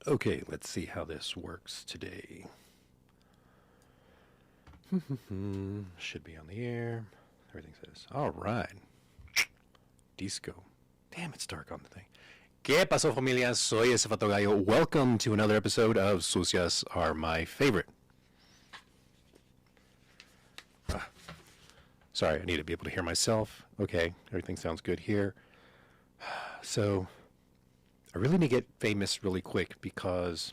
Okay, let's see how this works today. Should be on the air. Everything says, all right. Disco. Damn, it's dark on the thing. ¿Qué pasó, familia? Soy ese Gallo. Welcome to another episode of Sucias Are My Favorite. Sorry, I need to be able to hear myself. Okay, everything sounds good here. So, I really need to get famous really quick because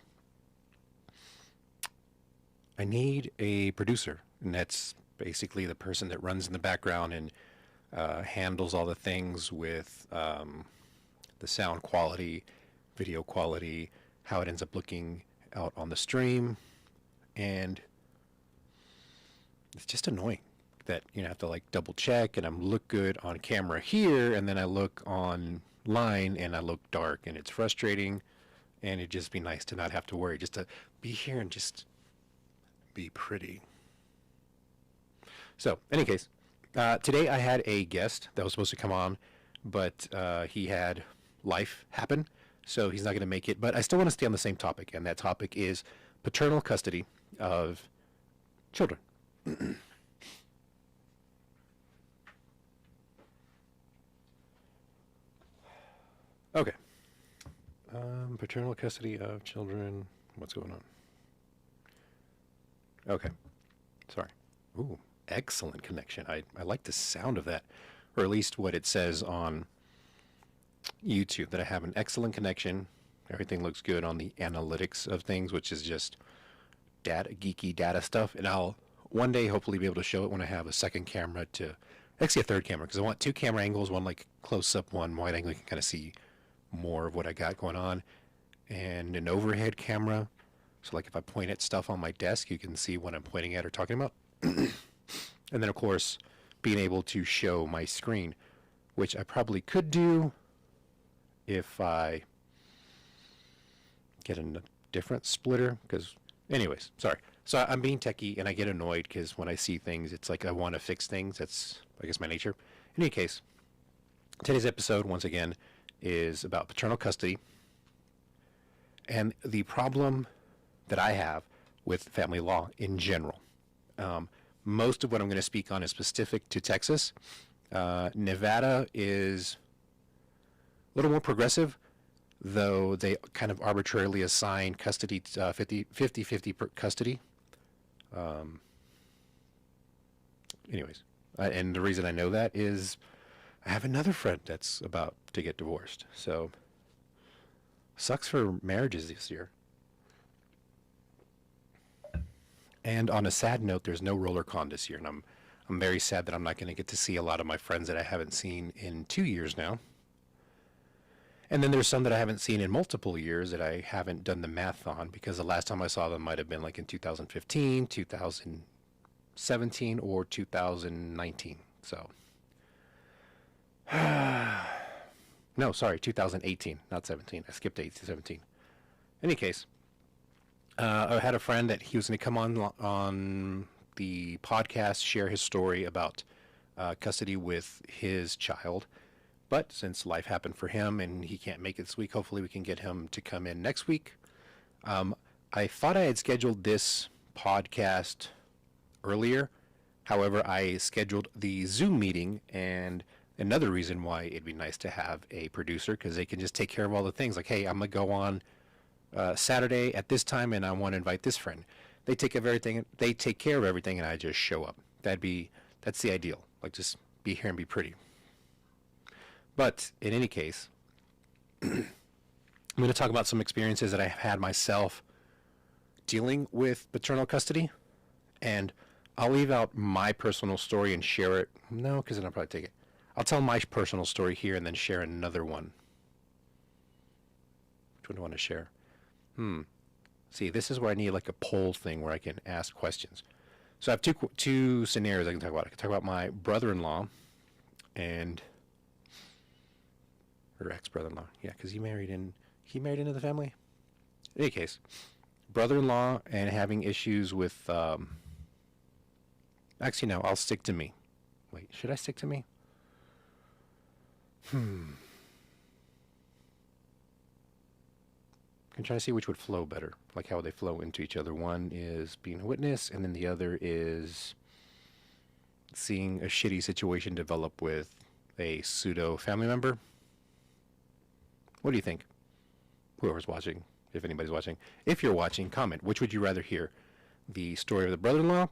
I need a producer, and that's basically the person that runs in the background and handles all the things with the sound quality, video quality, how it ends up looking out on the stream, and it's just annoying that you have to like double check, and I'm look good on camera here, and then I look online and I look dark, and it's frustrating, and it'd just be nice to not have to worry, just to be here and just be pretty. So, any case, today I had a guest that was supposed to come on, but he had life happen, so he's not going to make it. But I still want to stay on the same topic, and that topic is paternal custody of children. Okay. Paternal custody of children. What's going on? Okay. Sorry. Ooh, excellent connection. I like the sound of that, or at least what it says on YouTube, that I have an excellent connection. Everything looks good on the analytics of things, which is just data, geeky data stuff. And I'll one day hopefully be able to show it when I have a second camera to, actually a third camera, because I want two camera angles, one like close up, one wide angle. You can kind of see more of what I got going on, and an overhead camera. So like if I point at stuff on my desk, you can see what I'm pointing at or talking about. And then of course, being able to show my screen, which I probably could do if I get a different splitter, because anyways, sorry. So I'm being techie, and I get annoyed because when I see things, it's like I want to fix things. That's, I guess, my nature. In any case, today's episode, once again, is about paternal custody and the problem that I have with family law in general. Most of what I'm going to speak on is specific to Texas. Nevada is a little more progressive, though they kind of arbitrarily assign custody, 50-50 per custody. Anyways, and the reason I know that is I have another friend that's about to get divorced. So, sucks for marriages this year. And on a sad note, there's no roller con this year, and I'm very sad that I'm not going to get to see a lot of my friends that I haven't seen in 2 years now. And then there's some that I haven't seen in multiple years that I haven't done the math on, because the last time I saw them might have been like in 2015, 2017, or 2019. So, no, sorry, 2018, not 17. I skipped 18 to 17. Any case, I had a friend that he was going to come on the podcast, share his story about custody with his child. But since life happened for him and he can't make it this week, hopefully we can get him to come in next week. I thought I had scheduled this podcast earlier. However, I scheduled the Zoom meeting, and another reason why it'd be nice to have a producer, because they can just take care of all the things. Like, hey, I'm going to go on Saturday at this time, and I want to invite this friend. They take care of everything. They take care of everything, and I just show up. That's the ideal. Like, just be here and be pretty. But in any case, I'm going to talk about some experiences that I've had myself dealing with paternal custody, and I'll leave out my personal story and share it. No, because then I'll probably take it. I'll tell my personal story here and then share another one. Which one do I want to share? See, this is where I need like a poll thing where I can ask questions. So I have two scenarios I can talk about. I can talk about my brother-in-law and her ex-brother-in-law. Yeah, because he married into the family. In any case, brother-in-law and having issues with. Actually, no. I'll stick to me. Wait, should I stick to me? I'm trying to see which would flow better, like how they flow into each other. One is being a witness, and then the other is seeing a shitty situation develop with a pseudo family member. What do you think? Whoever's watching, if anybody's watching. If you're watching, comment. Which would you rather hear? The story of the brother-in-law,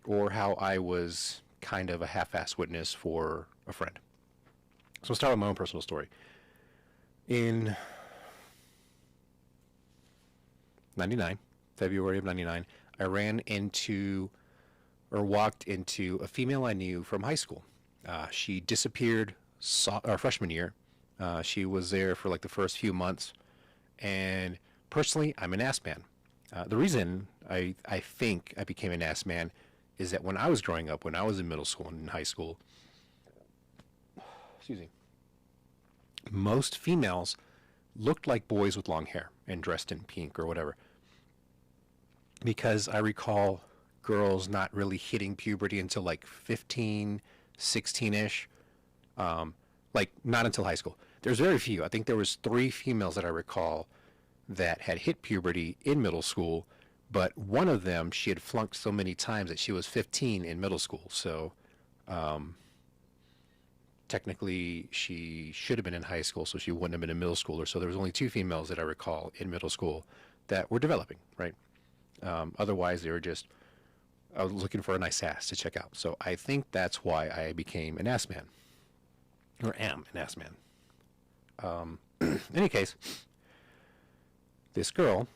or how I was kind of a half-assed witness for a friend? So I'll start with my own personal story. In 99, February of 99, I ran into or walked into a female I knew from high school. She disappeared our freshman year. She was there for like the first few months. And personally, I'm an ass man. The reason I think I became an ass man is that when I was growing up, when I was in middle school and in high school, excuse me, most females looked like boys with long hair and dressed in pink or whatever. Because I recall girls not really hitting puberty until like 15, 16-ish. Like not until high school. There's very few. I think there was 3 females that I recall that had hit puberty in middle school, but one of them, she had flunked so many times that she was 15 in middle school. So technically she should have been in high school, so she wouldn't have been a middle schooler. So there was only 2 females that I recall in middle school that were developing, right? Otherwise, they were just I was looking for a nice ass to check out. So I think that's why I became an ass man, or am an ass man. In any case, this girl,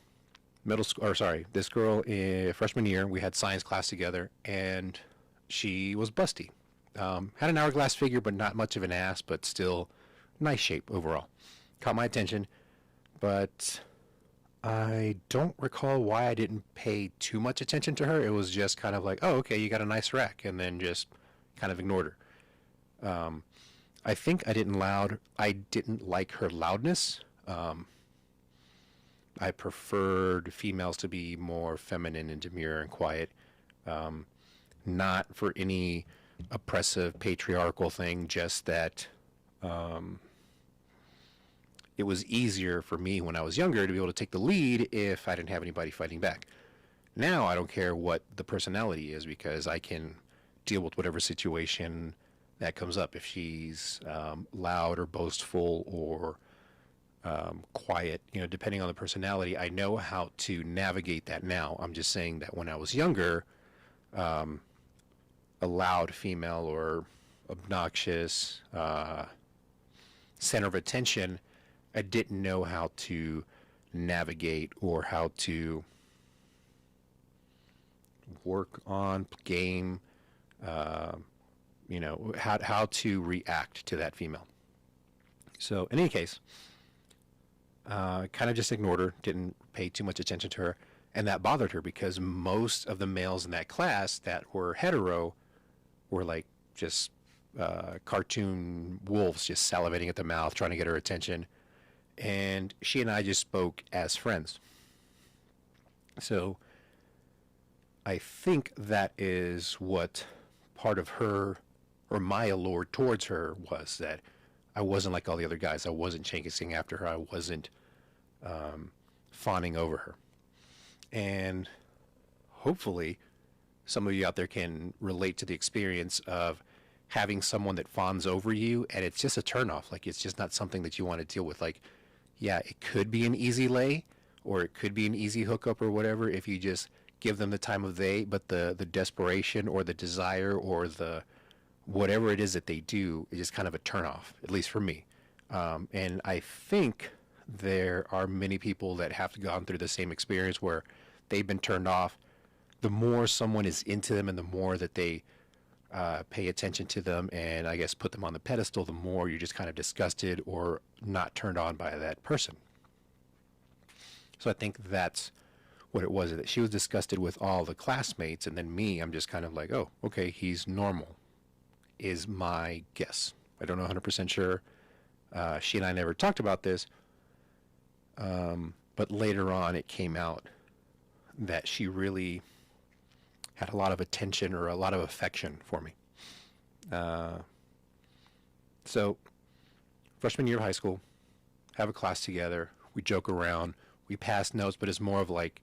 this girl in freshman year, we had science class together, and she was busty. Had an hourglass figure, but not much of an ass, but still nice shape overall. Caught my attention, but I don't recall why I didn't pay too much attention to her. It was just kind of like, oh, okay, you got a nice rack, and then just kind of ignored her. I think I didn't like her loudness. I preferred females to be more feminine and demure and quiet. Not for any oppressive patriarchal thing, just that it was easier for me when I was younger to be able to take the lead if I didn't have anybody fighting back. Now I don't care what the personality is, because I can deal with whatever situation that comes up. If she's loud or boastful or quiet, depending on the personality, I know how to navigate that now. I'm just saying that when I was younger, a loud female or obnoxious center of attention, I didn't know how to navigate or how to work on game, how to react to that female. So in any case, kind of just ignored her, didn't pay too much attention to her, and that bothered her because most of the males in that class that were hetero were like just cartoon wolves, just salivating at the mouth, trying to get her attention. And she and I just spoke as friends. So I think that is what part of her, or my allure towards her, was, that I wasn't like all the other guys. I wasn't chasing after her. I wasn't fawning over her. And hopefully some of you out there can relate to the experience of having someone that fawns over you, and it's just a turnoff. Like, it's just not something that you want to deal with. Like, yeah, it could be an easy lay, or it could be an easy hookup or whatever if you just give them the time of day, but the desperation or the desire or the whatever it is that they do is just kind of a turnoff, at least for me. And I think there are many people that have gone through the same experience where they've been turned off. The more someone is into them and the more that they pay attention to them and I guess put them on the pedestal, the more you're just kind of disgusted or not turned on by that person. So I think that's what it was, that she was disgusted with all the classmates, and then me, I'm just kind of like, oh, okay, he's normal, is my guess. I don't know 100% sure. She and I never talked about this, but later on it came out that she really had a lot of attention or a lot of affection for me. So freshman year of high school, have a class together, we joke around, we passed notes, but it's more of like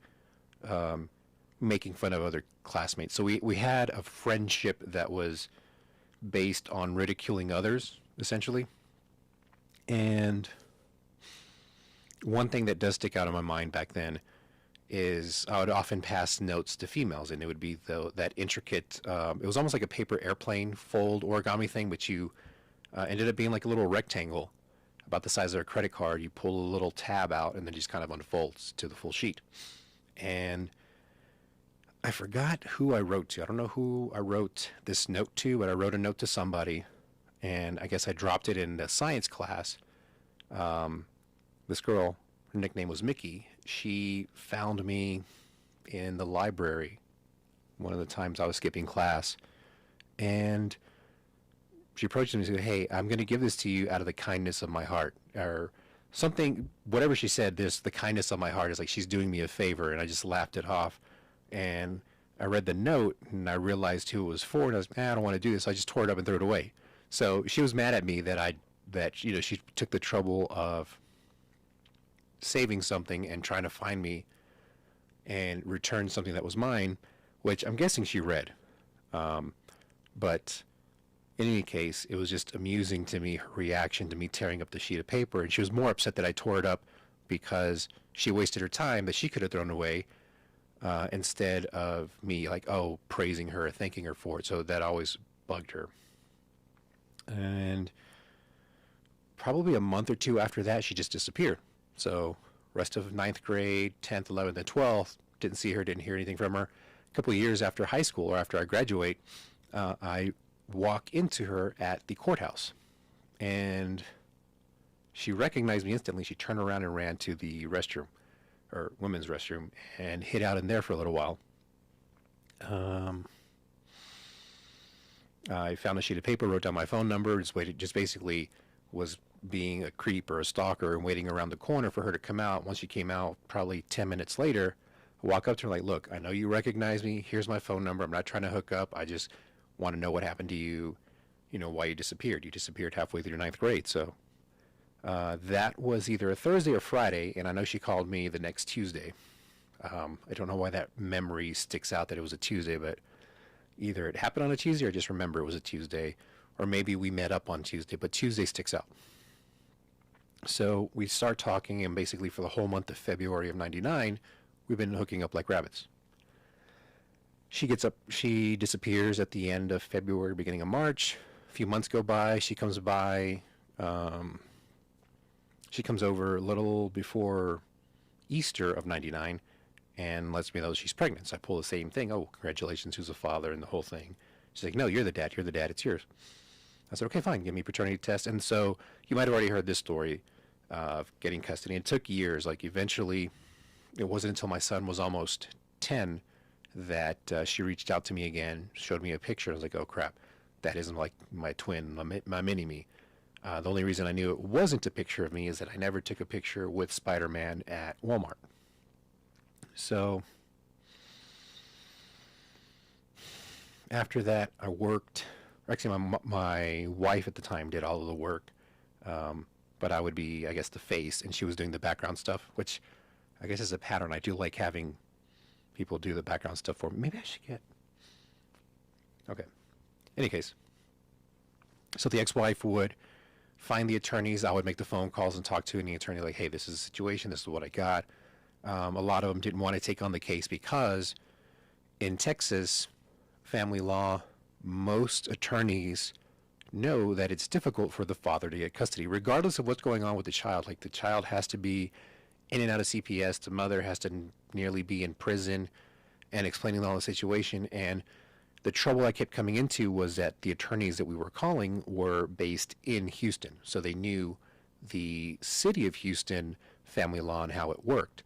making fun of other classmates. So we had a friendship that was based on ridiculing others, essentially. And one thing that does stick out in my mind back then is I would often pass notes to females, and it would be that intricate. It was almost like a paper airplane fold origami thing, but you ended up being like a little rectangle about the size of a credit card. You pull a little tab out, and then just kind of unfolds to the full sheet. And I forgot who I wrote to. I don't know who I wrote this note to, but I wrote a note to somebody, and I guess I dropped it in the science class. This girl, her nickname was Mickey. She found me in the library one of the times I was skipping class, and she approached me and said, "Hey, I'm going to give this to you out of the kindness of my heart," or something. Whatever she said, this the kindness of my heart is like she's doing me a favor, and I just laughed it off. And I read the note, and I realized who it was for, and I was, I don't want to do this. So I just tore it up and threw it away. So she was mad at me that she took the trouble of saving something and trying to find me and return something that was mine, which I'm guessing she read. But in any case, it was just amusing to me, her reaction to me tearing up the sheet of paper. And she was more upset that I tore it up because she wasted her time that she could have thrown away, instead of me praising her, thanking her for it. So that always bugged her. And probably a month or two after that, she just disappeared. So rest of ninth grade, 10th, 11th, and 12th, didn't see her, didn't hear anything from her. A couple of years after high school, or after I graduate, I walk into her at the courthouse. And she recognized me instantly. She turned around and ran to the restroom, or women's restroom, and hid out in there for a little while. I found a sheet of paper, wrote down my phone number, just basically was being a creep or a stalker and waiting around the corner for her to come out. Once she came out, probably 10 minutes later, I walk up to her like, "Look, I know you recognize me. Here's my phone number. I'm not trying to hook up. I just want to know what happened to you, why you disappeared. You disappeared halfway through ninth grade." So that was either a Thursday or Friday, and I know she called me the next Tuesday. I don't know why that memory sticks out that it was a Tuesday, but either it happened on a Tuesday or I just remember it was a Tuesday, or maybe we met up on Tuesday, but Tuesday sticks out. So we start talking, and basically for the whole month of February of 99, we've been hooking up like rabbits. She disappears at the end of February, beginning of March. A few months go by, she comes by. She comes over a little before Easter of 99 and lets me know she's pregnant. So I pull the same thing. "Oh, congratulations, who's the father?" and the whole thing. She's like, "No, you're the dad, it's yours." I said, "Okay, fine, give me a paternity test." And so you might have already heard this story of getting custody. It took years. Like eventually, it wasn't until my son was almost 10 that she reached out to me again, showed me a picture. I was like, "Oh crap, that isn't like my twin, my mini-me." The only reason I knew it wasn't a picture of me is that I never took a picture with Spider-Man at Walmart. So after that, I worked. Actually, my wife at the time did all of the work, but I would be, I guess, the face, and she was doing the background stuff, which I guess is a pattern. I do like having people do the background stuff for me. Maybe I should get... Okay. In any case, so the ex-wife would find the attorneys. I would make the phone calls and talk to any attorney like, "Hey, this is the situation. This is what I got." A lot of them didn't want to take on the case because in Texas, family law, most attorneys know that it's difficult for the father to get custody, regardless of what's going on with the child. Like the child has to be in and out of CPS. The mother has to nearly be in prison and explaining all the situation. And the trouble I kept coming into was that the attorneys that we were calling were based in Houston. So they knew the city of Houston family law and how it worked.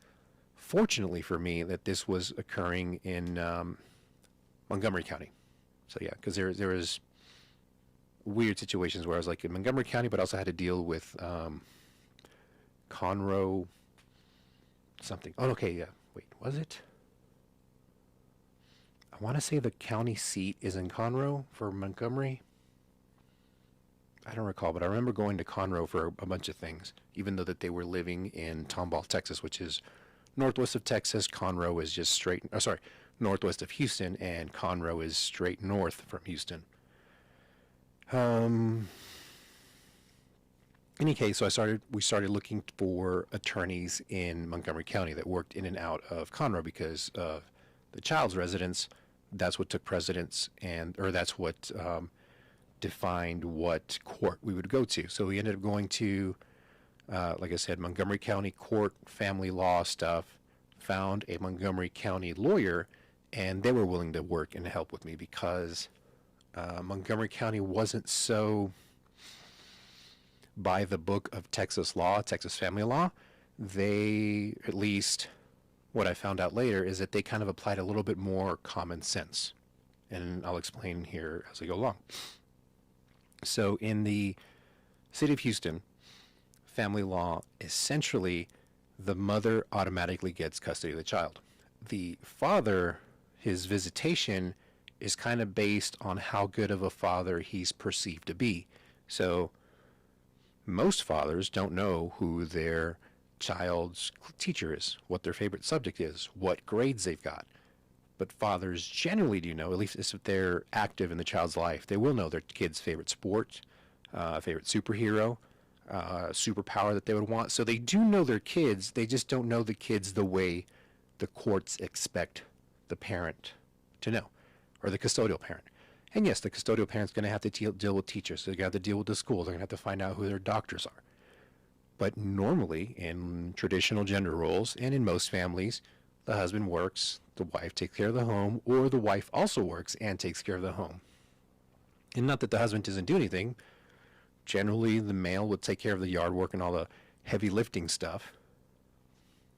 Fortunately for me, that this was occurring in Montgomery County. So yeah, because there was weird situations where I was like in Montgomery County, but also had to deal with Conroe something. Oh, okay, yeah. Wait, was it? I want to say the county seat is in Conroe for Montgomery. I don't recall, but I remember going to Conroe for a bunch of things, even though that they were living in Tomball, Texas, which is northwest of Texas. Conroe is just straight, oh, sorry, northwest of Houston, and Conroe is straight north from Houston. Any case, so we started looking for attorneys in Montgomery County that worked in and out of Conroe because of the child's residence. That's what took precedence, or that's what defined what court we would go to. So we ended up going to, like I said, Montgomery County Court, family law stuff, found a Montgomery County lawyer, and they were willing to work and help with me because Montgomery County wasn't so by the book of Texas law, Texas family law. They, at least what I found out later, is that they kind of applied a little bit more common sense. And I'll explain here as I go along. So in the city of Houston, family law, essentially, the mother automatically gets custody of the child. The father, his visitation is kind of based on how good of a father he's perceived to be. So most fathers don't know who their child's teacher is, what their favorite subject is, what grades they've got. But fathers generally do know, at least if they're active in the child's life, they will know their kid's favorite sport, favorite superhero, superpower that they would want. So they do know their kids, they just don't know the kids the way the courts expect the parent to know, or the custodial parent. And yes, the custodial parent's going to have to deal with teachers. So they're going to have to deal with the school. They're going to have to find out who their doctors are. But normally, in traditional gender roles, and in most families, the husband works, the wife takes care of the home, or the wife also works and takes care of the home. And not that the husband doesn't do anything. Generally, the male would take care of the yard work and all the heavy lifting stuff.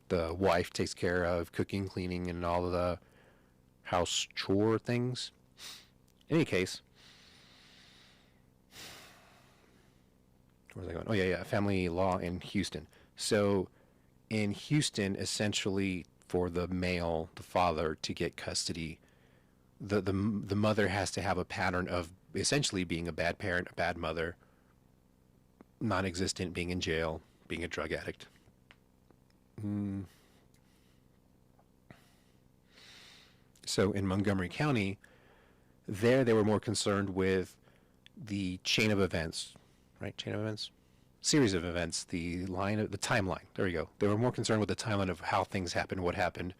The wife takes care of cooking, cleaning, and all of the house chore things. In any case, where was I going? Oh, yeah, family law in Houston. So in Houston, essentially, for the male, the father, to get custody, the mother has to have a pattern of essentially being a bad parent, a bad mother, non-existent, being in jail, being a drug addict. So in Montgomery County, they were more concerned with the chain of events, right? Chain of events? Series of events, the timeline. There we go. They were more concerned with the timeline of how things happened, what happened.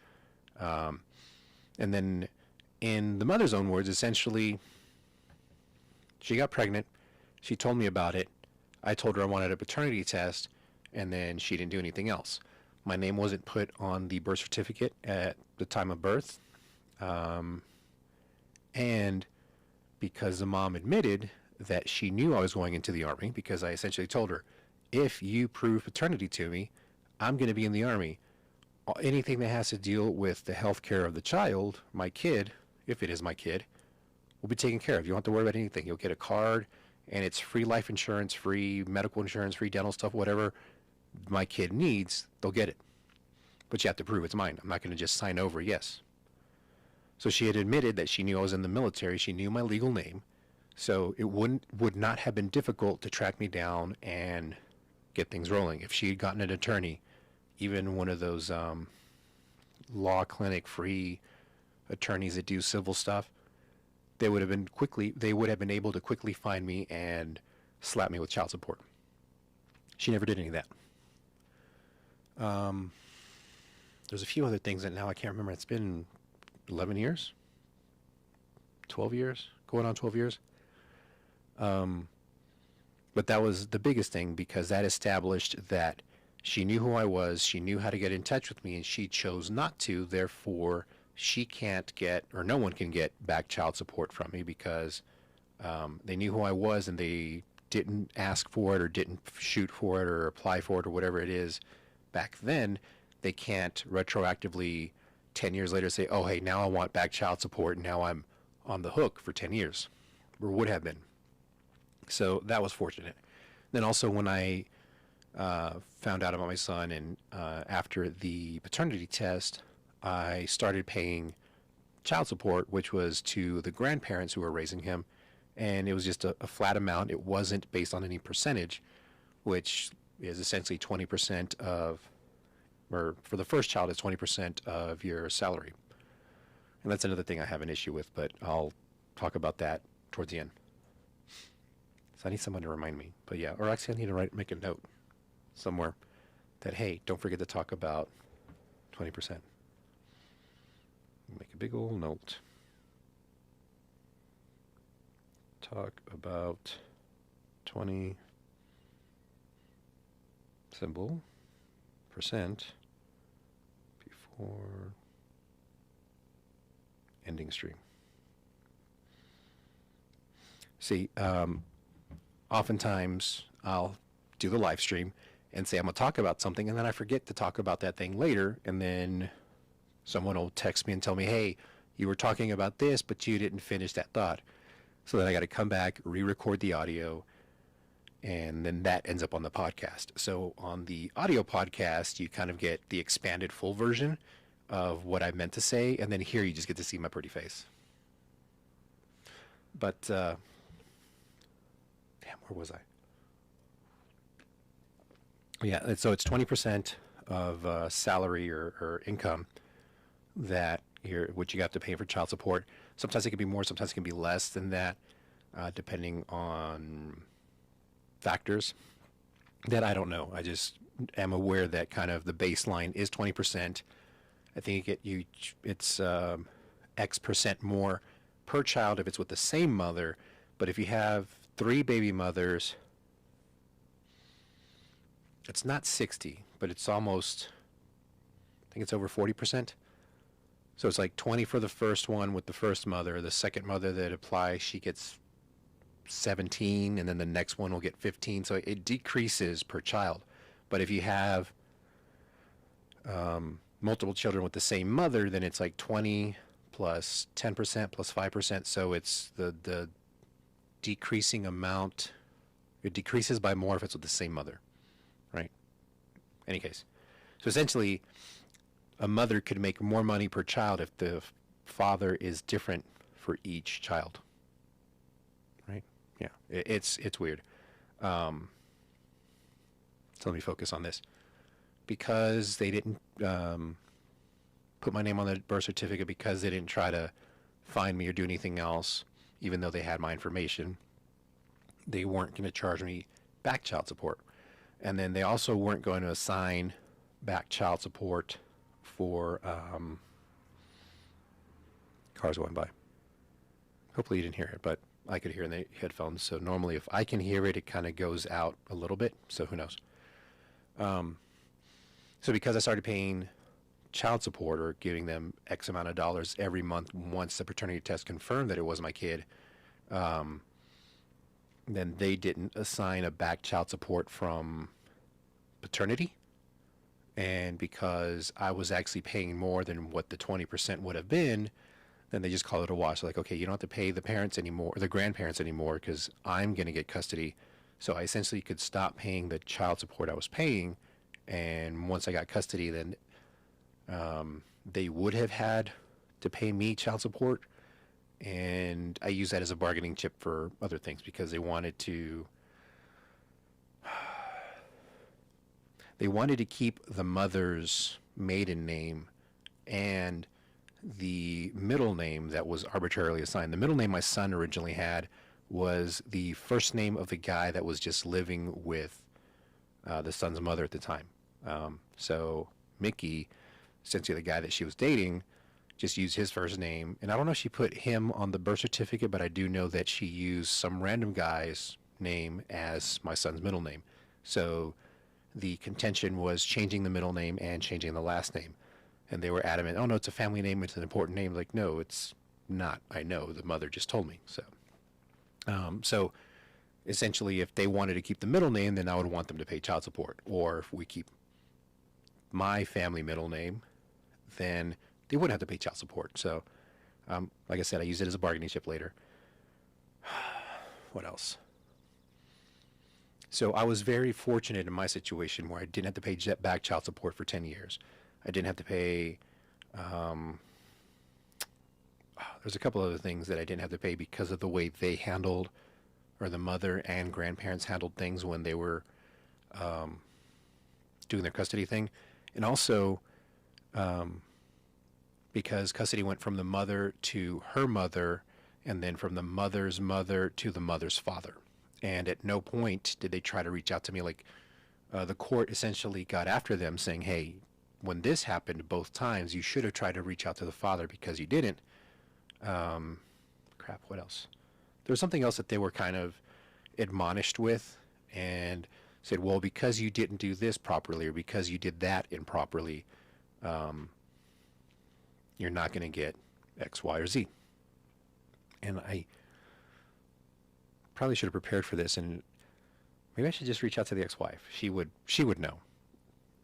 And then in the mother's own words, essentially, she got pregnant. She told me about it. I told her I wanted a paternity test, and then she didn't do anything else. My name wasn't put on the birth certificate at the time of birth. And because the mom admitted that she knew I was going into the Army, because I essentially told her, if you prove paternity to me, I'm going to be in the Army. Anything that has to deal with the health care of the child, my kid, if it is my kid, will be taken care of. You don't have to worry about anything. You'll get a card, and it's free life insurance, free medical insurance, free dental stuff, whatever my kid needs, they'll get it. But you have to prove it's mine. I'm not going to just sign over yes. So she had admitted that she knew I was in the military. She knew my legal name. So it would not have been difficult to track me down and get things rolling. If she had gotten an attorney, even one of those law clinic free attorneys that do civil stuff, they would have been able to quickly find me and slap me with child support. She never did any of that. There's a few other things that now I can't remember. It's been 11 years, 12 years, going on 12 years. But that was the biggest thing, because that established that she knew who I was, she knew how to get in touch with me, and she chose not to. Therefore, she can't get, or no one can get back child support from me, because they knew who I was and they didn't ask for it or didn't shoot for it or apply for it or whatever it is back then. They can't retroactively 10 years later say, oh, hey, now I want back child support, and now I'm on the hook for 10 years, or would have been. So that was fortunate. Then also when I found out about my son, and after the paternity test, I started paying child support, which was to the grandparents who were raising him, and it was just a flat amount. It wasn't based on any percentage, which is essentially 20% of or for the first child, it's 20% of your salary. And that's another thing I have an issue with, but I'll talk about that towards the end. So I need someone to remind me. But yeah, or actually I need to make a note somewhere that, hey, don't forget to talk about 20%. Make a big old note. Talk about 20 symbol percent before ending stream. See, oftentimes I'll do the live stream and say I'm going to talk about something, and then I forget to talk about that thing later, and then someone will text me and tell me, hey, you were talking about this, but you didn't finish that thought. So then I got to come back, re-record the audio, and then that ends up on the podcast. So on the audio podcast, you kind of get the expanded full version of what I meant to say, and then here you just get to see my pretty face. But, damn, where was I? Yeah, so it's 20% of salary or income that what you have to pay for child support. Sometimes it can be more, sometimes it can be less than that, depending on factors that I don't know. I just am aware that kind of the baseline is 20%. I think it's X percent more per child if it's with the same mother, but if you have 3 baby mothers, it's not 60, but it's almost, I think it's over 40%. So it's like 20 for the first one with the first mother. The second mother that applies, she gets 17, and then the next one will get 15. So it decreases per child. But if you have multiple children with the same mother, then it's like 20 plus 10% plus 5%. So it's the decreasing amount. It decreases by more if it's with the same mother, right? Any case. So essentially, a mother could make more money per child if the father is different for each child, right? Yeah, it's weird. So let me focus on this. Because they didn't put my name on the birth certificate, because they didn't try to find me or do anything else, even though they had my information, they weren't going to charge me back child support. And then they also weren't going to assign back child support for cars going by. Hopefully you didn't hear it, but I could hear in the headphones. So normally if I can hear it, it kind of goes out a little bit. So who knows? So because I started paying child support or giving them X amount of dollars every month once the paternity test confirmed that it was my kid, then they didn't assign a back child support from paternity. And because I was actually paying more than what the 20% would have been, then they just call it a wash. Like, okay, you don't have to pay the parents anymore, or the grandparents anymore, because I'm going to get custody. So I essentially could stop paying the child support I was paying. And once I got custody, then they would have had to pay me child support. And I use that as a bargaining chip for other things, because they wanted to keep the mother's maiden name and the middle name that was arbitrarily assigned. The middle name my son originally had was the first name of the guy that was just living with the son's mother at the time. So Mickey, essentially the guy that she was dating, just used his first name. And I don't know if she put him on the birth certificate, but I do know that she used some random guy's name as my son's middle name. So the contention was changing the middle name and changing the last name. And they were adamant, oh no, it's a family name, it's an important name. Like, no, it's not. I know, the mother just told me. So essentially, if they wanted to keep the middle name, then I would want them to pay child support. Or if we keep my family middle name, then they wouldn't have to pay child support. So, like I said, I use it as a bargaining chip later. What else? So I was very fortunate in my situation where I didn't have to pay back child support for 10 years. I didn't have to pay, there's a couple other things that I didn't have to pay because of the way they handled, or the mother and grandparents handled things when they were doing their custody thing. And also, because custody went from the mother to her mother, and then from the mother's mother to the mother's father. And at no point did they try to reach out to me. Like, the court essentially got after them saying, hey, when this happened both times, you should have tried to reach out to the father because you didn't. Crap, what else? There was something else that they were kind of admonished with and said, well, because you didn't do this properly or because you did that improperly, you're not going to get X, Y, or Z. And I probably should have prepared for this, and maybe I should just reach out to the ex-wife. She would know,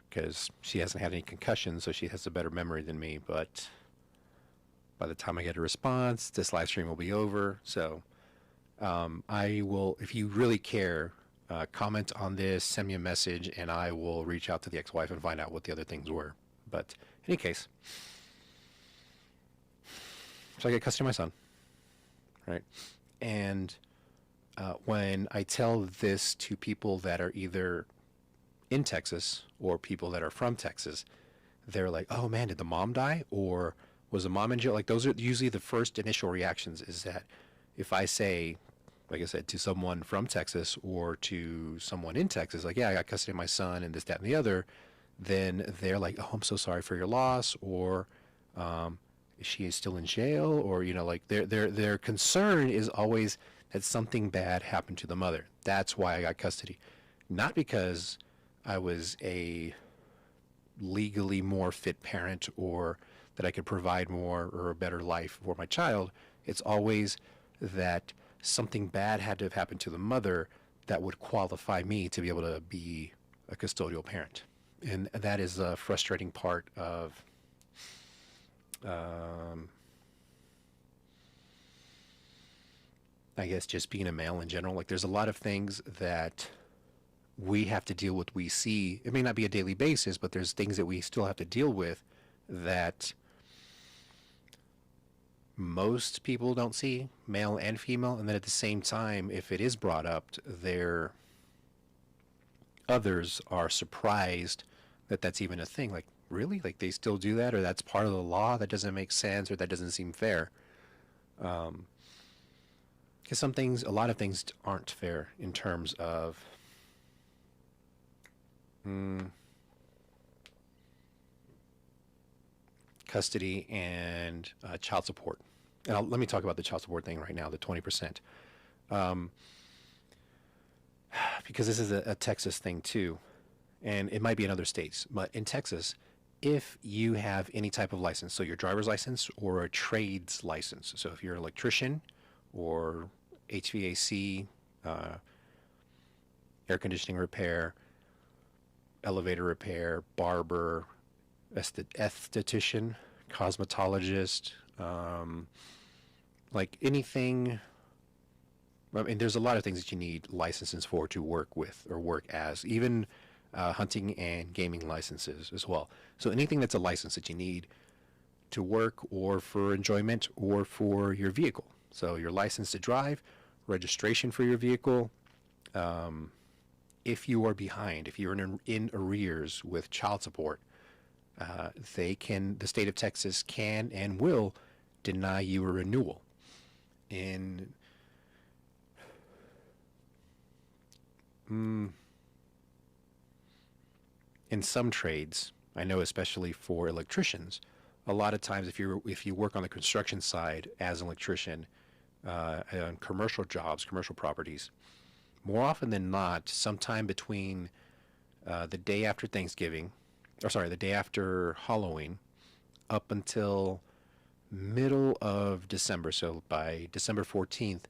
because she hasn't had any concussions, so she has a better memory than me. But by the time I get a response, this live stream will be over. So I will, if you really care, comment on this, send me a message, and I will reach out to the ex-wife and find out what the other things were. But in any case, so I get custody of my son, right? And when I tell this to people that are either in Texas or people that are from Texas, they're like, oh man, did the mom die? Or was the mom in jail? Like, those are usually the first initial reactions, is that if I say, like I said, to someone from Texas or to someone in Texas, like, yeah, I got custody of my son and this, that, and the other, then they're like, oh, I'm so sorry for your loss, or is she still in jail? Or, you know, like their concern is always that something bad happened to the mother. That's why I got custody. Not because I was a legally more fit parent or that I could provide more or a better life for my child. It's always that something bad had to have happened to the mother that would qualify me to be able to be a custodial parent. And that is a frustrating part of I guess just being a male in general. Like, there's a lot of things that we have to deal with. We see, it may not be a daily basis, but there's things that we still have to deal with that most people don't see, male and female. And then at the same time, if it is brought up, others are surprised that that's even a thing. Like, really? Like, they still do that? Or that's part of the law? That doesn't make sense, or that doesn't seem fair. Because some things, a lot of things aren't fair in terms of custody and child support. And let me talk about the child support thing right now, the 20%. Because this is a Texas thing too, and it might be in other states, but in Texas, if you have any type of license, so your driver's license or a trades license, so if you're an electrician or HVAC, air conditioning repair, elevator repair, barber, esthetician, cosmetologist, like anything. I mean, there's a lot of things that you need licenses for to work with or work as, even hunting and gaming licenses as well. So anything that's a license that you need to work or for enjoyment or for your vehicle. So your license to drive, registration for your vehicle. If you are behind, if you're in arrears with child support, the state of Texas can and will deny you a renewal. In some trades, I know especially for electricians, a lot of times if you work on the construction side as an electrician, on commercial jobs, commercial properties, more often than not, sometime between the day after Thanksgiving, the day after Halloween, up until middle of December, so by December 14th,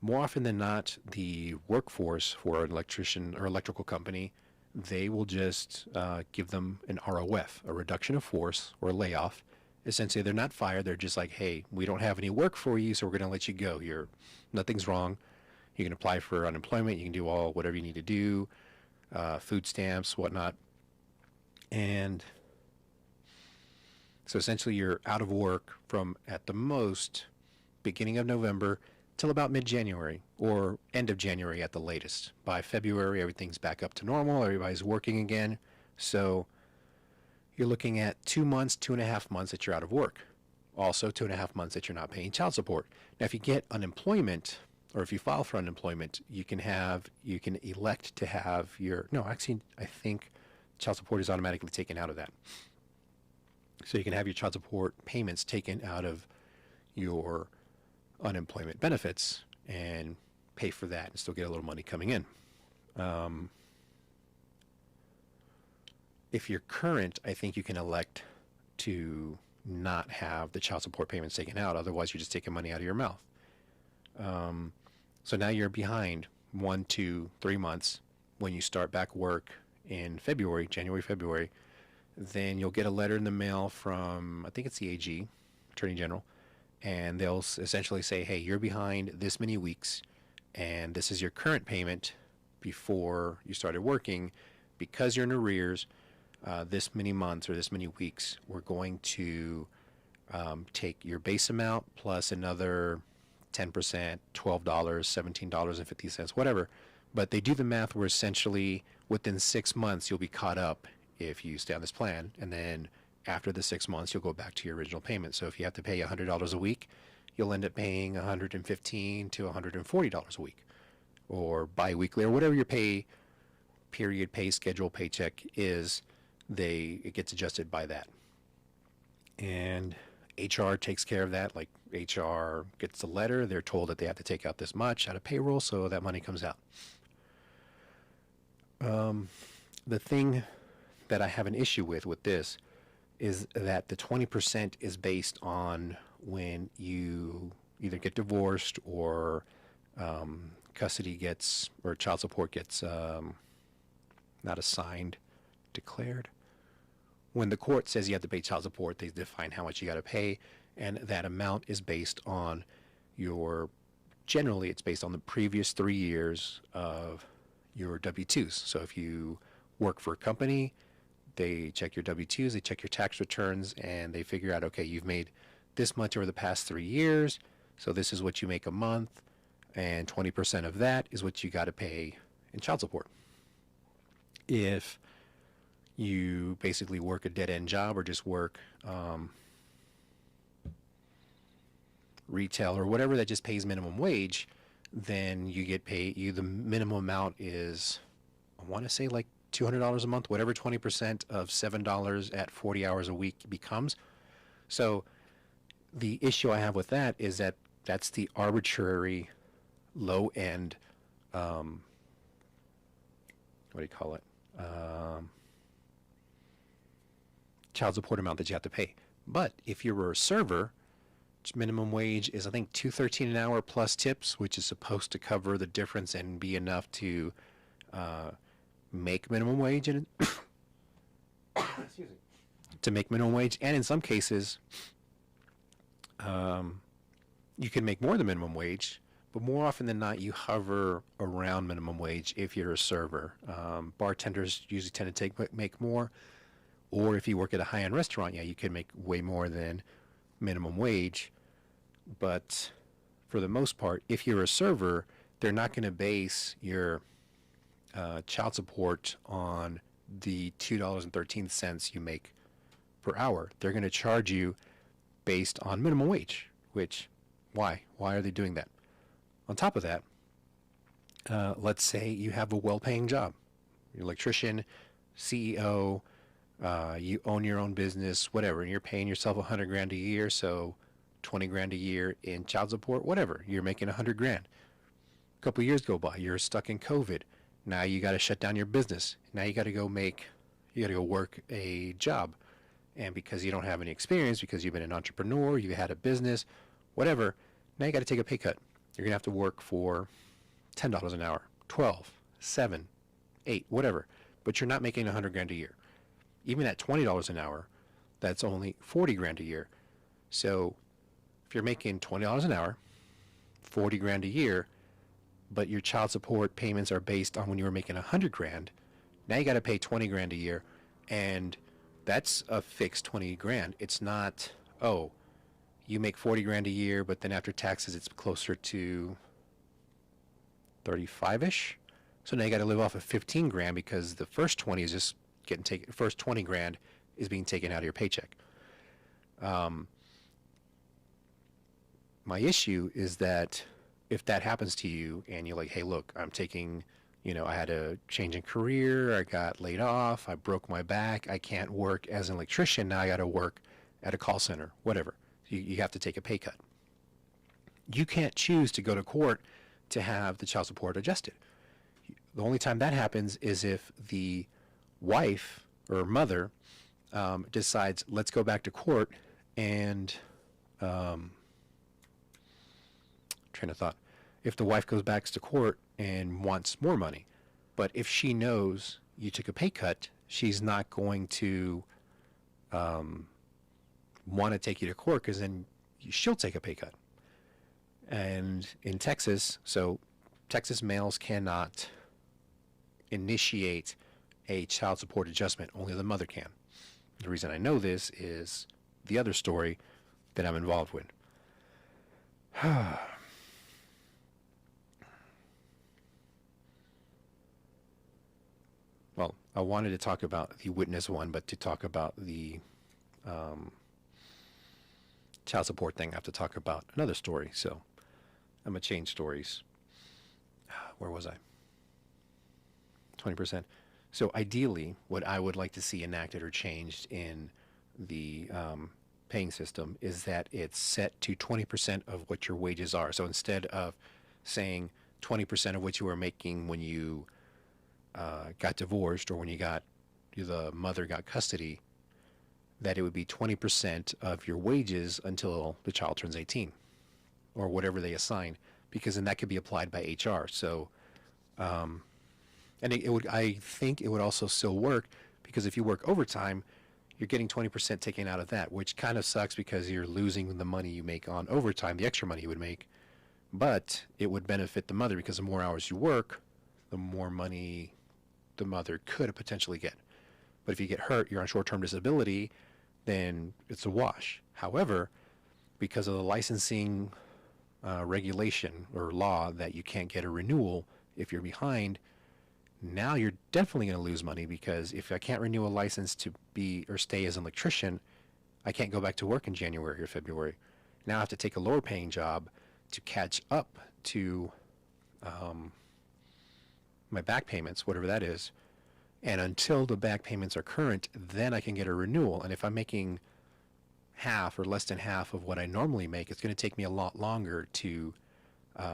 more often than not, the workforce for an electrician or electrical company, they will just give them an ROF, a reduction of force or a layoff. Essentially, they're not fired. They're just like, hey, we don't have any work for you, so we're going to let you go. Nothing's wrong. You can apply for unemployment. You can do whatever you need to do, food stamps, whatnot. And so essentially, you're out of work from, at the most, beginning of November till about mid-January or end of January at the latest. By February, everything's back up to normal. Everybody's working again. So, you're looking at 2 months, 2.5 months that you're out of work. Also, 2.5 months that you're not paying child support. Now, if you get unemployment, or if you file for unemployment, you can elect to have your, no, actually, I think child support is automatically taken out of that. So you can have your child support payments taken out of your unemployment benefits and pay for that and still get a little money coming in. If you're current, I think you can elect to not have the child support payments taken out. Otherwise, you're just taking money out of your mouth. So now you're behind 1, 2, 3 months. When you start back work in February, January, February, then you'll get a letter in the mail from, I think it's the AG, Attorney General, and they'll essentially say, hey, you're behind this many weeks, and this is your current payment before you started working. Because you're in arrears, this many months or this many weeks, we're going to take your base amount plus another 10%, $12, $17.50, whatever. But they do the math where essentially within 6 months you'll be caught up if you stay on this plan, and then after the 6 months you'll go back to your original payment. So if you have to pay $100 a week, you'll end up paying $115 to $140 a week, or bi-weekly, or whatever your pay period, pay schedule, paycheck is. It gets adjusted by that, and HR takes care of that. Like, HR gets the letter, they're told that they have to take out this much out of payroll, so that money comes out. The thing that I have an issue with this is that the 20% is based on when you either get divorced or custody gets, or child support gets not assigned, declared. When the court says you have to pay child support, they define how much you got to pay, and that amount is based on generally it's based on the previous 3 years of your W-2s. So if you work for a company, they check your W-2s, they check your tax returns, and they figure out, okay, you've made this much over the past 3 years, so this is what you make a month, and 20% of that is what you got to pay in child support. If you basically work a dead-end job or just work retail or whatever that just pays minimum wage, then you get paid, the minimum amount is, I want to say like $200 a month, whatever 20% of $7 at 40 hours a week becomes. So the issue I have with that is that that's the arbitrary low end, what do you call it? Child support amount that you have to pay. But if you're a server, minimum wage is, I think, $2.13 an hour plus tips, which is supposed to cover the difference and be enough to make minimum wage, and excuse me, to make minimum wage. And in some cases, you can make more than minimum wage, but more often than not, you hover around minimum wage if you're a server. Bartenders usually tend to make more, or if you work at a high-end restaurant, yeah, you can make way more than minimum wage. But for the most part, if you're a server, they're not going to base your child support on the $2.13 you make per hour. They're going to charge you based on minimum wage, which, why? Why are they doing that? On top of that, let's say you have a well-paying job. You're an electrician, CEO, you own your own business, whatever, and you're paying yourself $100,000 a year, so $20,000 a year in child support, whatever. You're making $100,000. A couple of years go by, you're stuck in COVID. Now you got to shut down your business. Now you got to go work a job. And because you don't have any experience, because you've been an entrepreneur, you had a business, whatever, now you got to take a pay cut. You're going to have to work for $10 an hour, 12, 7, 8, whatever. But you're not making $100,000 a year. Even at $20 an hour, that's only $40,000 a year. So if you're making $20 an hour, $40,000 a year, but your child support payments are based on when you were making $100,000, now you got to pay $20,000 a year, and that's a fixed $20,000. It's not, oh, you make $40,000 a year, but then after taxes it's closer to 35-ish. So now you got to live off of $15,000 because the first 20 is just getting taken. First $20,000 is being taken out of your paycheck. My issue is that if that happens to you and you're like, hey, look, I'm taking, I had a change in career, I got laid off, I broke my back, I can't work as an electrician, now I got to work at a call center, whatever. You have to take a pay cut. You can't choose to go to court to have the child support adjusted. The only time that happens is if the wife or mother decides, let's go back to court and train of thought. If the wife goes back to court and wants more money, but if she knows you took a pay cut, she's not going to want to take you to court, because then she'll take a pay cut. And in Texas, so Texas males cannot initiate a child support adjustment. Only the mother can. The reason I know this is the other story that I'm involved with. Well, I wanted to talk about the witness one, but to talk about the child support thing, I have to talk about another story. So I'm going to change stories. Where was I? 20%. So ideally, what I would like to see enacted or changed in the paying system is that it's set to 20% of what your wages are. So instead of saying 20% of what you were making when you got divorced or when the mother got custody, that it would be 20% of your wages until the child turns 18 or whatever they assign, because then that could be applied by HR. So, and I think it would also still work, because if you work overtime, you're getting 20% taken out of that, which kind of sucks because you're losing the money you make on overtime, the extra money you would make. But it would benefit the mother, because the more hours you work, the more money the mother could potentially get. But if you get hurt, you're on short-term disability, then it's a wash. However, because of the licensing regulation or law that you can't get a renewal if you're behind, now you're definitely going to lose money, because if I can't renew a license to be or stay as an electrician, I can't go back to work in January or February. Now I have to take a lower paying job to catch up to my back payments, whatever that is. And until the back payments are current, then I can get a renewal. And if I'm making half or less than half of what I normally make, it's going to take me a lot longer to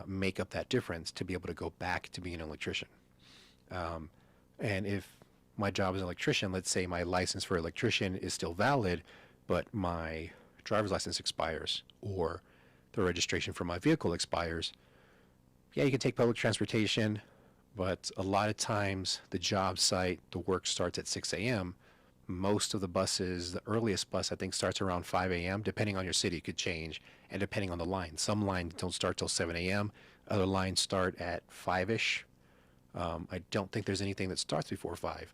make up that difference to be able to go back to being an electrician. And if my job as an electrician, let's say my license for electrician is still valid, but my driver's license expires or the registration for my vehicle expires, yeah, you can take public transportation, but a lot of times the job site, the work starts at 6 a.m. Most of the buses, the earliest bus I think starts around 5 a.m. Depending on your city, it could change, and depending on the line. Some lines don't start till 7 a.m. Other lines start at 5-ish. I don't think there's anything that starts before 5.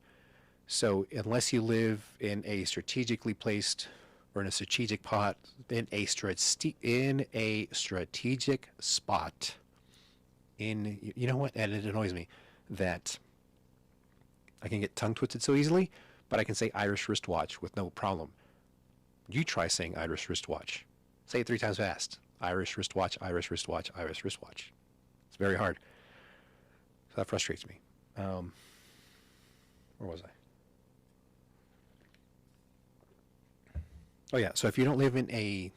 So unless you live in a strategically placed or in a strategic pot, in a strategic spot, you know what, and it annoys me that I can get tongue twisted so easily, but I can say Irish wristwatch with no problem. You try saying Irish wristwatch. Say it 3 times fast. Irish wristwatch, Irish wristwatch, Irish wristwatch. It's very hard. So that frustrates me. Where was I? Oh yeah, so if you don't live in a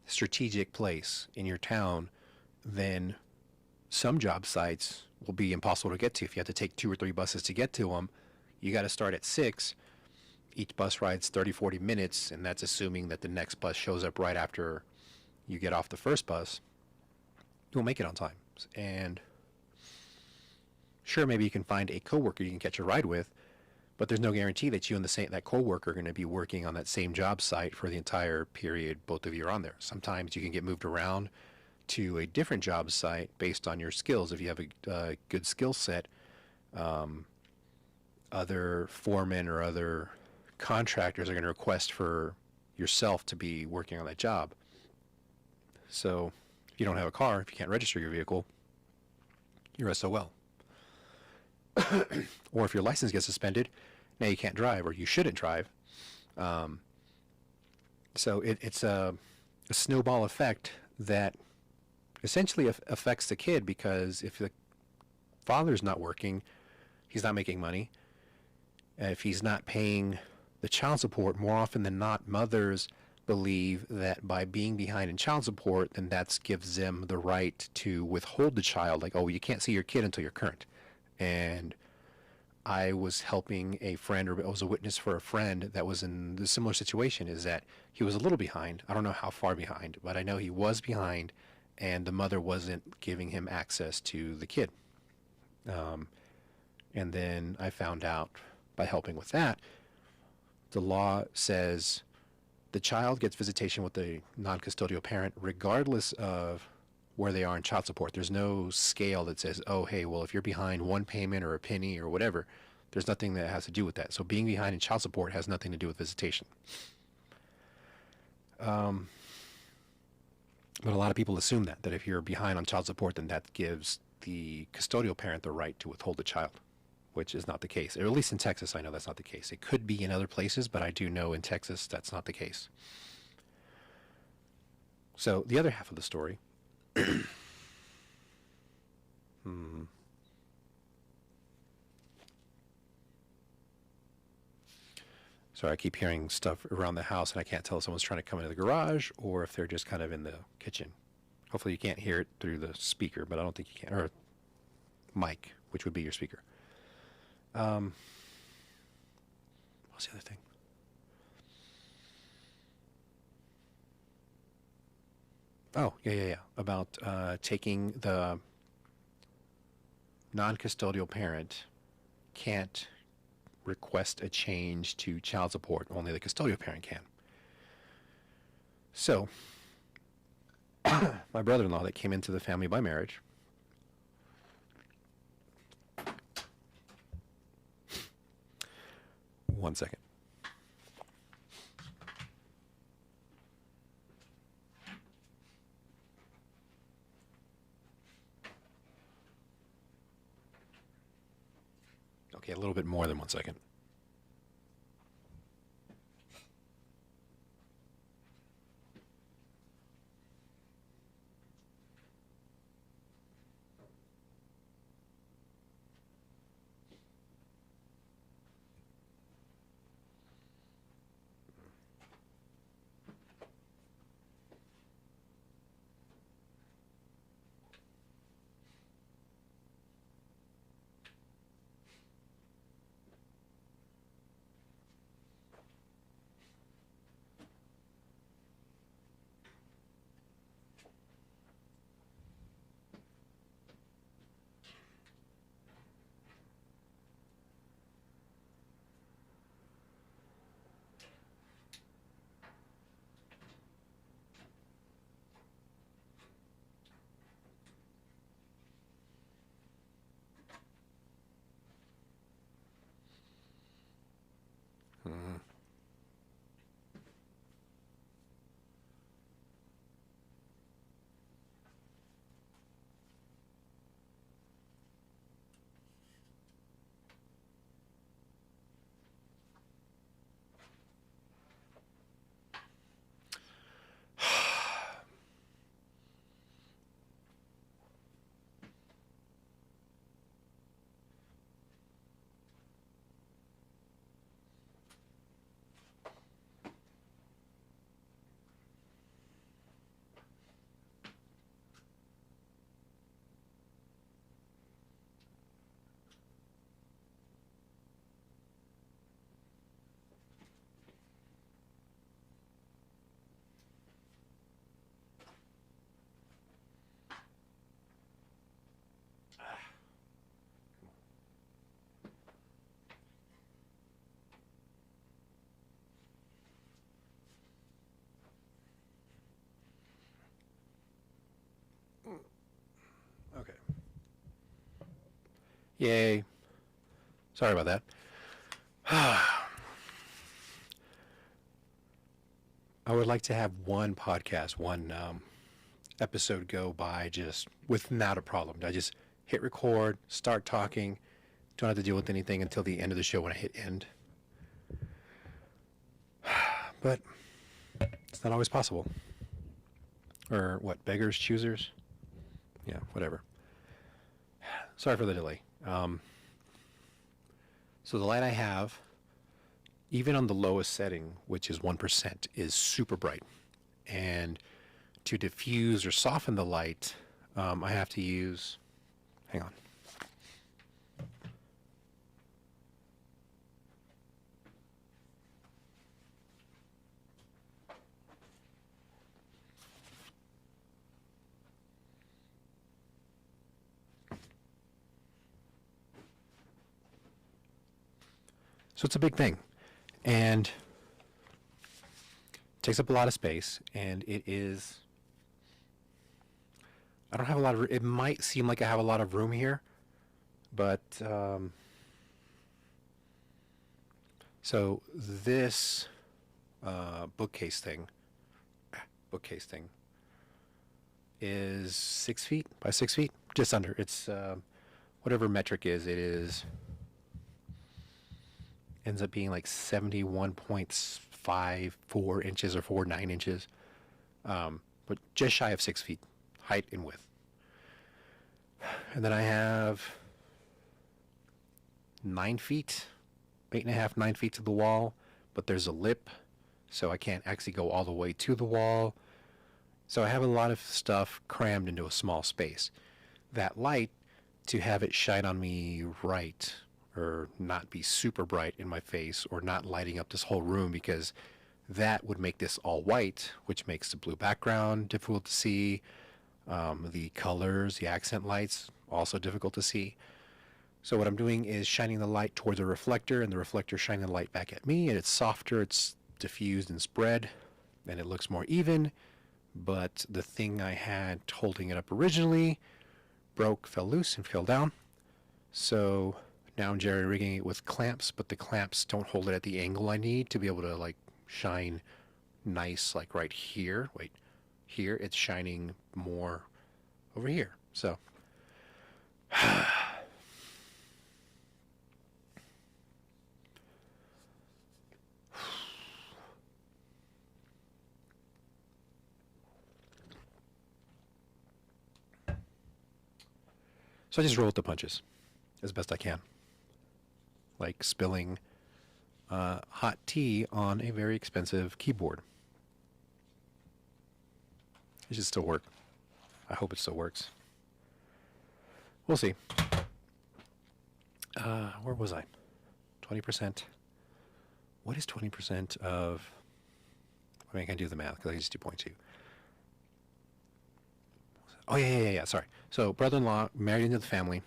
strategic place in your town, then some job sites will be impossible to get to. If you have to take 2 or 3 buses to get to them, you got to start at 6. Each bus rides 30, 40 minutes, and that's assuming that the next bus shows up right after you get off the first bus. You won't make it on time. And sure, maybe you can find a coworker you can catch a ride with, but there's no guarantee that you and that coworker are going to be working on that same job site for the entire period both of you are on there. Sometimes you can get moved around to a different job site based on your skills. If you have a good skill set, other foremen or other contractors are going to request for yourself to be working on that job. So if you don't have a car, if you can't register your vehicle, you're SOL. Or if your license gets suspended Now you can't drive, or you shouldn't drive. Um, so it's a snowball effect that essentially affects the kid, because if the father's not working, he's not making money. If he's not paying the child support, more often than not, mothers believe that by being behind in child support, then that gives them the right to withhold the child. Like, oh, you can't see your kid until you're current. And I was helping a friend, or I was a witness for a friend that was in the similar situation, is that he was a little behind. I don't know how far behind, but I know he was behind, and the mother wasn't giving him access to the kid. And then I found out by helping with that, the law says the child gets visitation with the non-custodial parent regardless of where they are in child support. There's no scale that says, oh, hey, well, if you're behind one payment or a penny or whatever, there's nothing that has to do with that. So being behind in child support has nothing to do with visitation. But a lot of people assume that if you're behind on child support, then that gives the custodial parent the right to withhold the child, which is not the case. Or at least in Texas, I know that's not the case. It could be in other places, but I do know in Texas that's not the case. So the other half of the story. Sorry, I keep hearing stuff around the house, and I can't tell if someone's trying to come into the garage or if they're just kind of in the kitchen. Hopefully you can't hear it through the speaker, but I don't think you can. Or mic, which would be your speaker. What's the other thing? Oh, yeah. About taking the non-custodial parent can't request a change to child support. Only the custodial parent can. So, my brother-in-law that came into the family by marriage, one second. Okay, a little bit more than 1 second. Okay. Yay. Sorry about that. I would like to have one podcast, one episode go by just without a problem. I just hit record, start talking, don't have to deal with anything until the end of the show when I hit end. but it's not always possible. Or what, beggars, choosers? Yeah, whatever. Sorry for the delay. So the light I have, even on the lowest setting, which is 1%, is super bright. And to diffuse or soften the light, I have to use, hang on. So it's a big thing, and it takes up a lot of space, and it is, I don't have a lot of, it might seem like I have a lot of room here, but, so this bookcase thing is 6 feet by 6 feet, just under. It's whatever metric is, it is, ends up being like 71.54 inches or 49 inches, but just shy of 6 feet height and width. And then I have 9 feet, 8.5, 9 feet to the wall, but there's a lip, so I can't actually go all the way to the wall. So I have a lot of stuff crammed into a small space. That light, to have it shine on me right, or not be super bright in my face, or not lighting up this whole room, because that would make this all white, which makes the blue background difficult to see. The colors, the accent lights, also difficult to see. So what I'm doing is shining the light towards a reflector, and the reflector shining the light back at me, and it's softer, it's diffused and spread, and it looks more even. But the thing I had holding it up originally broke, fell loose, and fell down. So now I'm jerry-rigging it with clamps, but the clamps don't hold it at the angle I need to be able to like shine nice, like right here. Wait, here it's shining more over here. So so I just roll with the punches as best I can. Like spilling hot tea on a very expensive keyboard. It should still work. I hope it still works. We'll see. Where was I? 20%. What is 20% of... I mean, I can do the math because I just 2.2. Oh, yeah. Sorry. So, brother-in-law, married into the family.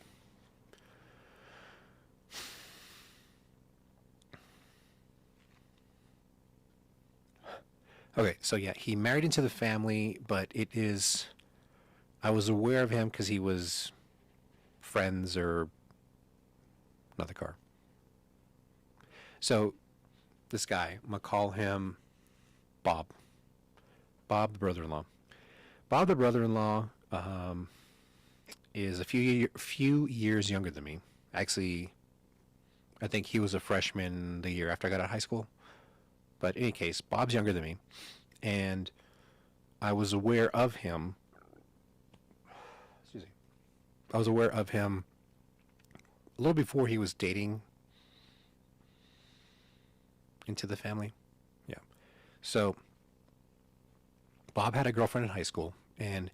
Okay, so yeah, he married into the family, but it is... I was aware of him because he was friends or... Another car. So, this guy, I'm going to call him Bob. Bob, the brother-in-law. Bob, the brother-in-law, is a few years younger than me. Actually, I think he was a freshman the year after I got out of high school. But in any case, Bob's younger than me, and I was aware of him. Excuse me. I was aware of him a little before he was dating into the family. Yeah. So Bob had a girlfriend in high school, and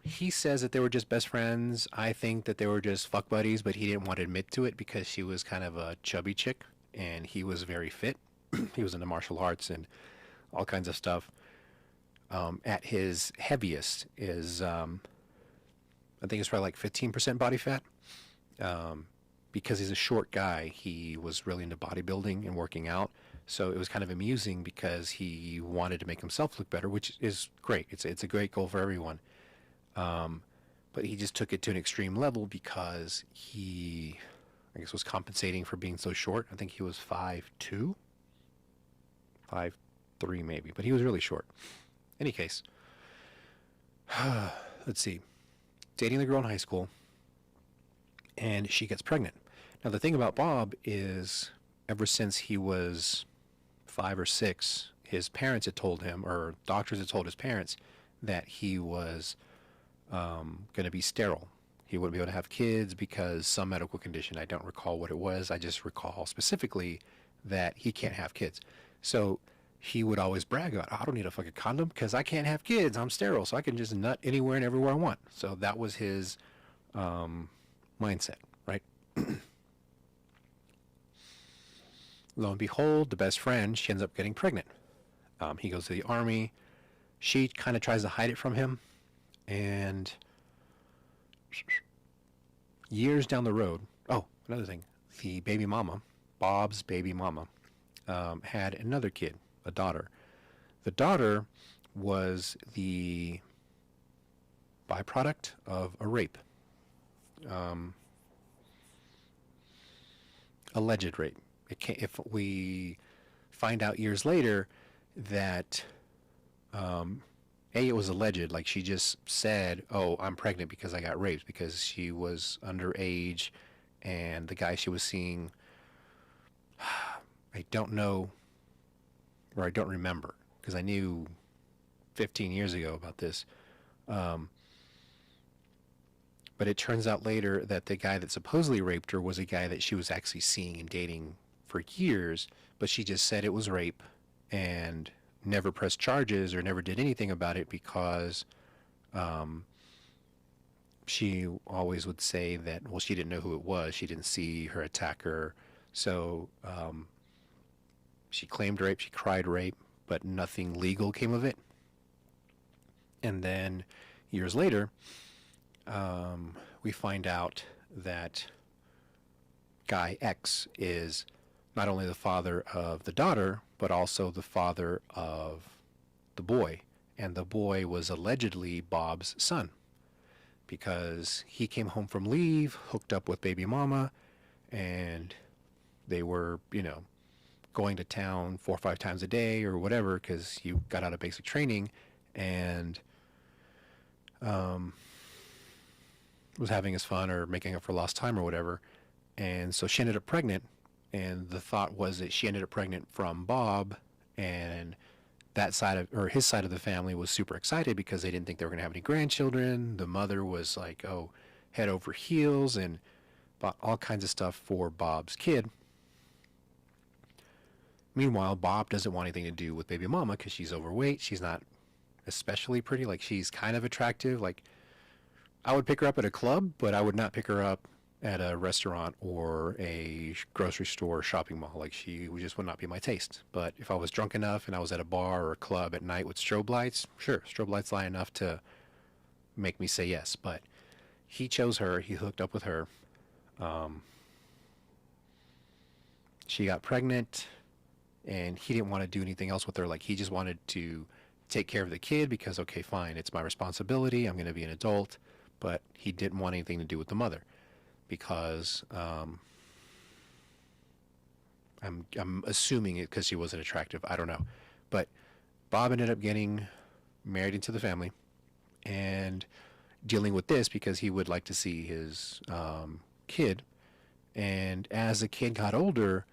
he says that they were just best friends. I think that they were just fuck buddies, but he didn't want to admit to it because she was kind of a chubby chick, and he was very fit. He was into martial arts and all kinds of stuff. At his heaviest is, I think it's probably like 15% body fat. Because he's a short guy, he was really into bodybuilding and working out. So it was kind of amusing because he wanted to make himself look better, which is great. It's a great goal for everyone. But he just took it to an extreme level because he, I guess, was compensating for being so short. I think he was 5'2", 5'3" maybe, but he was really short. Any case, let's see. Dating the girl in high school, and she gets pregnant. Now, the thing about Bob is, ever since he was 5 or 6, his parents had told him, or doctors had told his parents, that he was going to be sterile. He wouldn't be able to have kids because some medical condition. I don't recall what it was. I just recall specifically that he can't have kids. So he would always brag about, oh, I don't need a fucking condom because I can't have kids. I'm sterile, so I can just nut anywhere and everywhere I want. So that was his mindset, right? Lo and behold, the best friend, she ends up getting pregnant. He goes to the army. She kind of tries to hide it from him. And years down the road, oh, another thing, the baby mama, Bob's baby mama, had another kid, a daughter. The daughter was the byproduct of a rape, alleged rape. If we find out years later that it was alleged, like she just said, oh, I'm pregnant because I got raped, because she was underage and the guy she was seeing, I don't know, or I don't remember, because I knew 15 years ago about this. But it turns out later that the guy that supposedly raped her was a guy that she was actually seeing and dating for years, but she just said it was rape and never pressed charges or never did anything about it because she always would say that, well, she didn't know who it was. She didn't see her attacker. So she claimed rape. She cried rape, but nothing legal came of it. And then years later, we find out that Guy X is not only the father of the daughter, but also the father of the boy. And the boy was allegedly Bob's son, because he came home from leave, hooked up with baby mama, and they were, going to town 4 or 5 times a day or whatever, because you got out of basic training, and was having his fun or making up for lost time or whatever. And so she ended up pregnant, and the thought was that she ended up pregnant from Bob, and that side of, or his side of the family was super excited because they didn't think they were going to have any grandchildren. The mother was like, oh, head over heels, and bought all kinds of stuff for Bob's kid. Meanwhile, Bob doesn't want anything to do with baby mama because she's overweight. She's not especially pretty. Like, she's kind of attractive. Like, I would pick her up at a club, but I would not pick her up at a restaurant or a grocery store or shopping mall. Like, she just would not be my taste. But if I was drunk enough and I was at a bar or a club at night with strobe lights, sure, strobe lights light enough to make me say yes. But he chose her. He hooked up with her. She got pregnant, and he didn't want to do anything else with her. Like, he just wanted to take care of the kid because, okay, fine, it's my responsibility. I'm going to be an adult. But he didn't want anything to do with the mother because I'm assuming it because she wasn't attractive. I don't know. But Bob ended up getting married into the family and dealing with this because he would like to see his kid. And as the kid got older,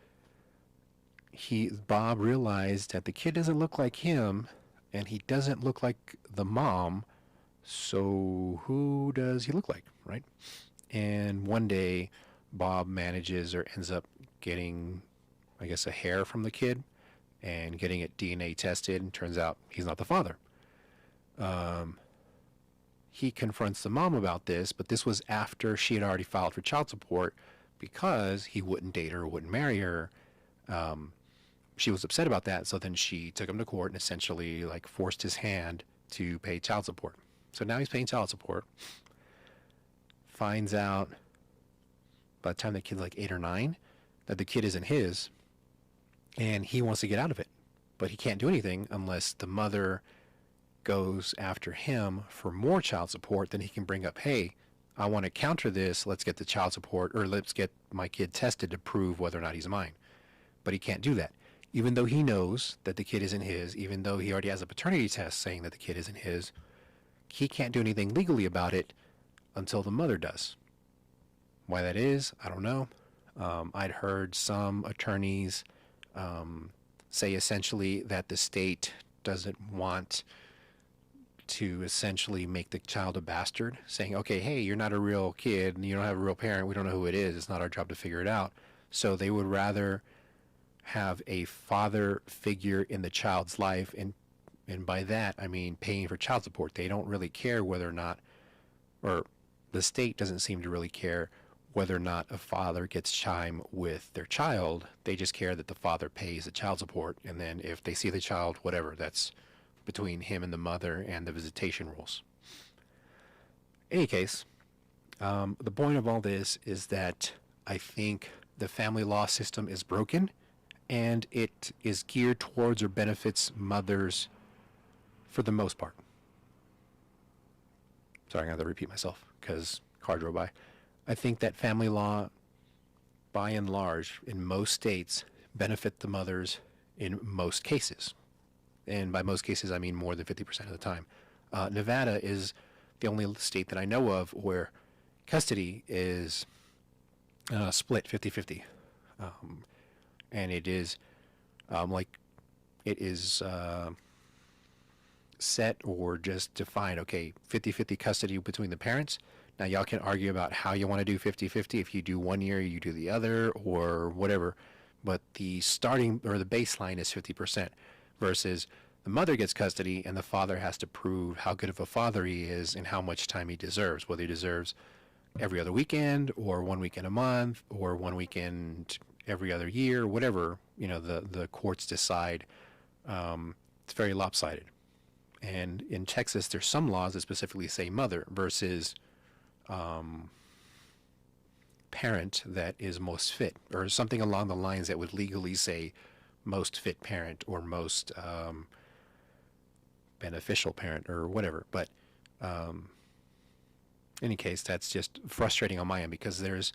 Bob realized that the kid doesn't look like him, and he doesn't look like the mom. So who does he look like, right? And one day, Bob manages or ends up getting, I guess, a hair from the kid and getting it DNA tested, and turns out he's not the father. He confronts the mom about this, but this was after she had already filed for child support because he wouldn't date her or wouldn't marry her. She was upset about that, so then she took him to court and essentially like forced his hand to pay child support. So now he's paying child support. Finds out by the time the kid's like 8 or 9 that the kid isn't his, and he wants to get out of it, but he can't do anything unless the mother goes after him for more child support. Then he can bring up, hey, I want to counter this. Let's get the child support, or let's get my kid tested to prove whether or not he's mine. But he can't do that. Even though he knows that the kid isn't his, even though he already has a paternity test saying that the kid isn't his, he can't do anything legally about it until the mother does. Why that is, I don't know. I'd heard some attorneys say essentially that the state doesn't want to essentially make the child a bastard, saying, okay, hey, you're not a real kid, and you don't have a real parent, we don't know who it is, it's not our job to figure it out. So they would rather have a father figure in the child's life, and by that I mean paying for child support. They don't really care whether or not, or the state doesn't seem to really care whether or not a father gets time with their child. They just care that the father pays the child support, and then if they see the child, whatever, that's between him and the mother and the visitation rules. In any case, the point of all this is that I think the family law system is broken, and it is geared towards or benefits mothers for the most part. Sorry, I have to repeat myself because car drove by. I think that family law, by and large, in most states, benefit the mothers in most cases. And by most cases, I mean more than 50% of the time. Nevada is the only state that I know of where custody is split 50-50. And it is set or just defined, okay, 50-50 custody between the parents. Now, y'all can argue about how you want to do 50-50. If you do one year, you do the other, or whatever. But the starting or the baseline is 50%, versus the mother gets custody and the father has to prove how good of a father he is and how much time he deserves, whether he deserves every other weekend or 1 weekend a month or 1 weekend every other year, whatever, the courts decide. It's very lopsided. And in Texas, there's some laws that specifically say mother versus parent that is most fit, or something along the lines that would legally say most fit parent or most beneficial parent or whatever. But in any case, that's just frustrating on my end because there's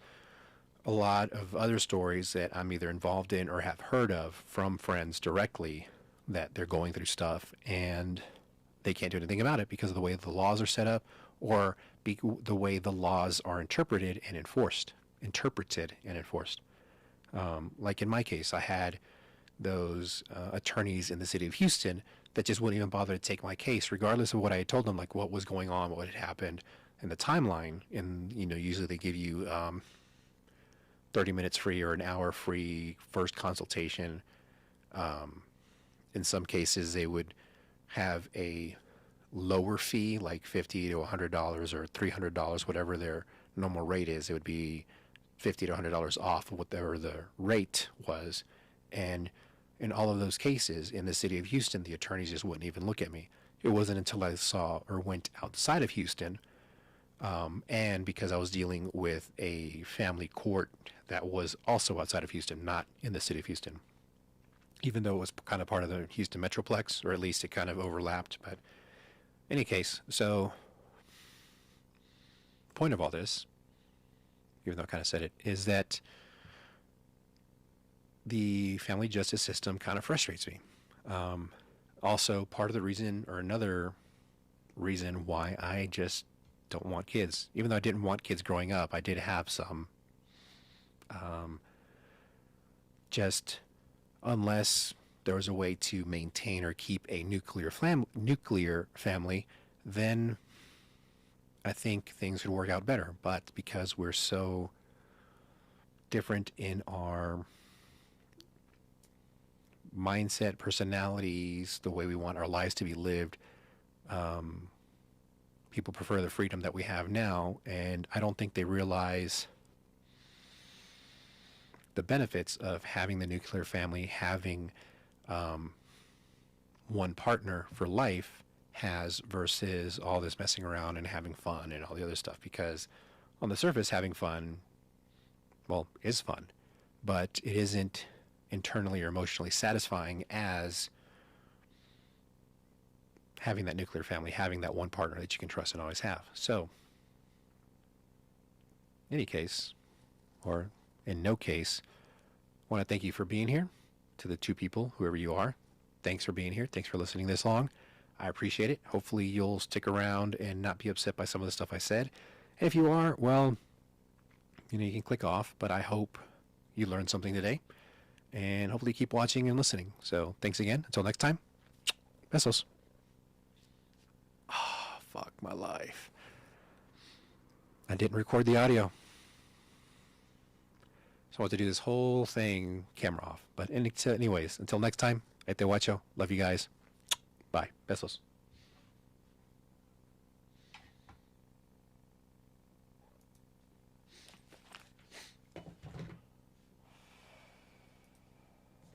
a lot of other stories that I'm either involved in or have heard of from friends directly that they're going through stuff and they can't do anything about it because of the way the laws are set up or the way the laws are interpreted and enforced. Like in my case, I had those attorneys in the city of Houston that just wouldn't even bother to take my case, regardless of what I had told them, like what was going on, what had happened, and the timeline. And usually they give you 30 minutes free or an hour free first consultation. In some cases, they would have a lower fee, like $50 to $100 or $300, whatever their normal rate is. It would be $50 to $100 off of whatever the rate was. And in all of those cases in the city of Houston, the attorneys just wouldn't even look at me. It wasn't until I saw or went outside of Houston, and because I was dealing with a family court that was also outside of Houston, not in the city of Houston, even though it was kind of part of the Houston Metroplex, or at least it kind of overlapped. But in any case, so point of all this, even though I kind of said it, is that the family justice system kind of frustrates me. Also, part of the reason, or another reason why I just don't want kids, even though I didn't want kids growing up, I did have some. Just unless there was a way to maintain or keep a nuclear family, then I think things would work out better. But because we're so different in our mindset, personalities, the way we want our lives to be lived, people prefer the freedom that we have now, and I don't think they realize the benefits of having the nuclear family, having one partner for life has, versus all this messing around and having fun and all the other stuff. Because on the surface, having fun, well, is fun, but it isn't internally or emotionally satisfying as having that nuclear family, having that one partner that you can trust and always have. So, in any case, or in no case, I want to thank you for being here. To the two people, whoever you are, thanks for being here. Thanks for listening this long. I appreciate it. Hopefully you'll stick around and not be upset by some of the stuff I said. And if you are, well, you can click off, but I hope you learned something today. and hopefully keep watching and listening. So thanks again. Until next time, besos. Oh, fuck my life. I didn't record the audio. So I want to do this whole thing camera off. But anyways, until next time, Ete Guacho. Love you guys. Bye. Besos.